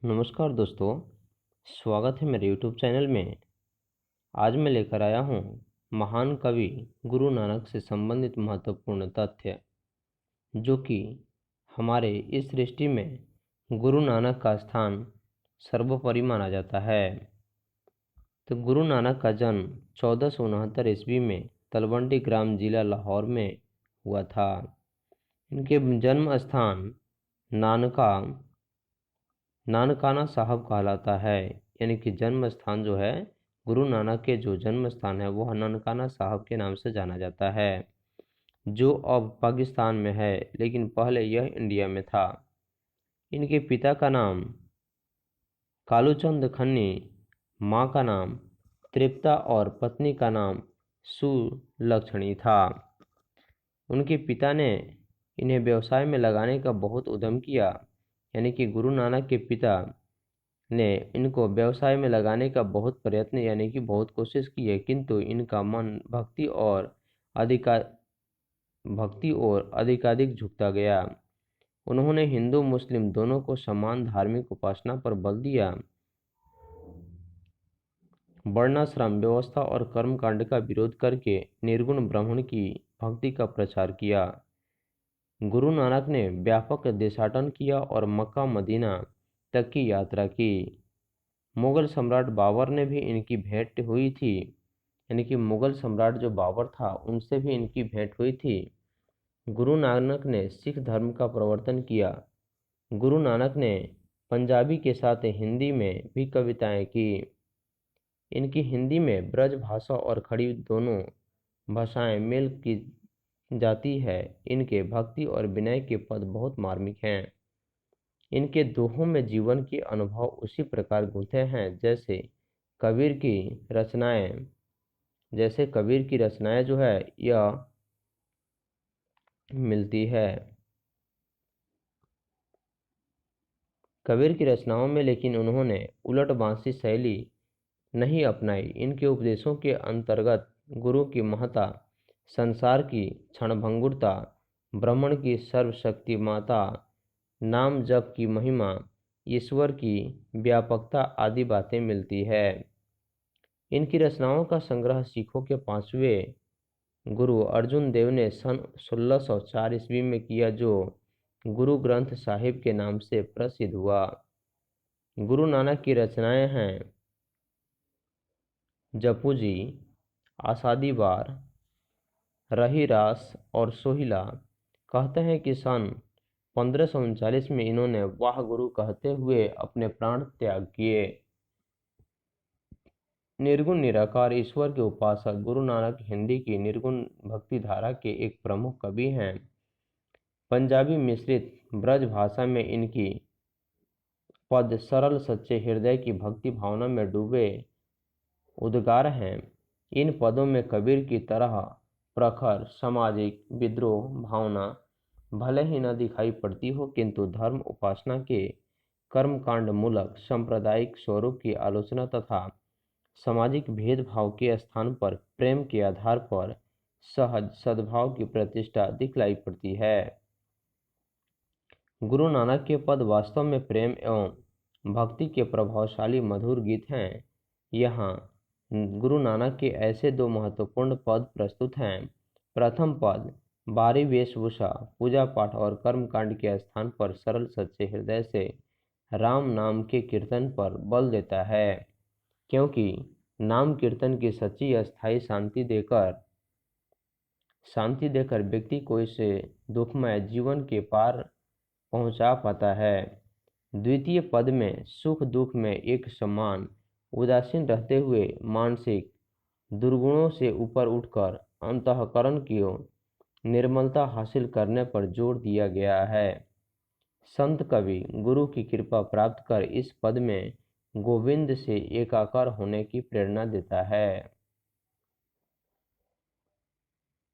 नमस्कार दोस्तों, स्वागत है मेरे यूट्यूब चैनल में। आज मैं लेकर आया हूँ महान कवि गुरु नानक से संबंधित महत्वपूर्ण तथ्य, जो कि हमारे इस सृष्टि में गुरु नानक का स्थान सर्वोपरि माना जाता है। तो गुरु नानक का जन्म 1469 ईस्वी में तलवंडी ग्राम जिला लाहौर में हुआ था। इनके जन्म स्थान नानकाना साहब कहलाता है। यानी कि जन्म स्थान जो है, गुरु नानक के जो जन्म स्थान है वह नानकाना साहब के नाम से जाना जाता है, जो अब पाकिस्तान में है, लेकिन पहले यह इंडिया में था। इनके पिता का नाम कालूचंद खन्नी, माँ का नाम तृप्ता और पत्नी का नाम सुलक्षणी था। उनके पिता ने इन्हें व्यवसाय में लगाने का बहुत उद्यम किया। यानी कि गुरु नानक के पिता ने इनको व्यवसाय में लगाने का बहुत प्रयत्न यानी कि बहुत कोशिश की है, किंतु इनका मन भक्ति और अधिकाधिक झुकता गया। उन्होंने हिंदू मुस्लिम दोनों को समान धार्मिक उपासना पर बल दिया, वर्णाश्रम व्यवस्था और कर्मकांड का विरोध करके निर्गुण ब्राह्मण की भक्ति का प्रचार किया। गुरु नानक ने व्यापक देशाटन किया और मक्का मदीना तक की यात्रा की। मुगल सम्राट बाबर ने भी इनकी भेंट हुई थी। यानी कि मुगल सम्राट जो बाबर था उनसे भी इनकी भेंट हुई थी। गुरु नानक ने सिख धर्म का प्रवर्तन किया। गुरु नानक ने पंजाबी के साथ हिंदी में भी कविताएं की। इनकी हिंदी में ब्रज भाषा और खड़ी दोनों भाषाएं मेल की जाती है। इनके भक्ति और विनय के पद बहुत मार्मिक हैं। इनके दोहों में जीवन के अनुभव उसी प्रकार गूंथे हैं कबीर की रचनाएं जैसे कबीर की रचनाएं जो है यह मिलती है कबीर की रचनाओं में, लेकिन उन्होंने उलटबांसी शैली नहीं अपनाई। इनके उपदेशों के अंतर्गत गुरु की महत्ता, संसार की क्षणभंगुरता, ब्राह्मण की सर्वशक्तिमाता, नाम जप की महिमा, ईश्वर की व्यापकता आदि बातें मिलती है। इनकी रचनाओं का संग्रह सिखों के 5वें गुरु अर्जुन देव ने सन 1604 ईस्वी में किया, जो गुरु ग्रंथ साहिब के नाम से प्रसिद्ध हुआ। गुरु नानक की रचनाएं हैं जपू जी, आसादी बार, रही रास और सोहिला। कहते हैं कि सन 1539 में इन्होंने वाह गुरु कहते हुए अपने प्राण त्याग किए। निर्गुण निराकार ईश्वर के उपासक गुरु नानक हिंदी की निर्गुण भक्ति धारा के एक प्रमुख कवि हैं। पंजाबी मिश्रित ब्रज भाषा में इनकी पद सरल सच्चे हृदय की भक्ति भावना में डूबे उद्गार हैं। इन पदों में कबीर की तरह प्रखर सामाजिक विद्रोह भावना भले ही न दिखाई पड़ती हो, किंतु धर्म उपासना के कर्मकांड मूलक सांप्रदायिक स्वरूप की आलोचना तथा सामाजिक भेदभाव के स्थान पर प्रेम के आधार पर सहज सद्भाव की प्रतिष्ठा दिखलाई पड़ती है। गुरु नानक के पद वास्तव में प्रेम एवं भक्ति के प्रभावशाली मधुर गीत हैं। यहाँ गुरु नानक के ऐसे दो महत्वपूर्ण पद प्रस्तुत हैं। प्रथम पद बारी वेशभूषा पूजा पाठ और कर्मकांड के स्थान पर सरल सच्चे हृदय से राम नाम के कीर्तन पर बल देता है, क्योंकि नाम कीर्तन की सच्ची अस्थायी शांति देकर व्यक्ति को इसे दुखमय जीवन के पार पहुंचा पाता है। द्वितीय पद में सुख दुख में एक समान उदासीन रहते हुए मानसिक दुर्गुणों से ऊपर उठकर अंतःकरण की निर्मलता हासिल करने पर जोर दिया गया है। संत कवि गुरु की कृपा प्राप्त कर इस पद में गोविंद से एकाकार होने की प्रेरणा देता है।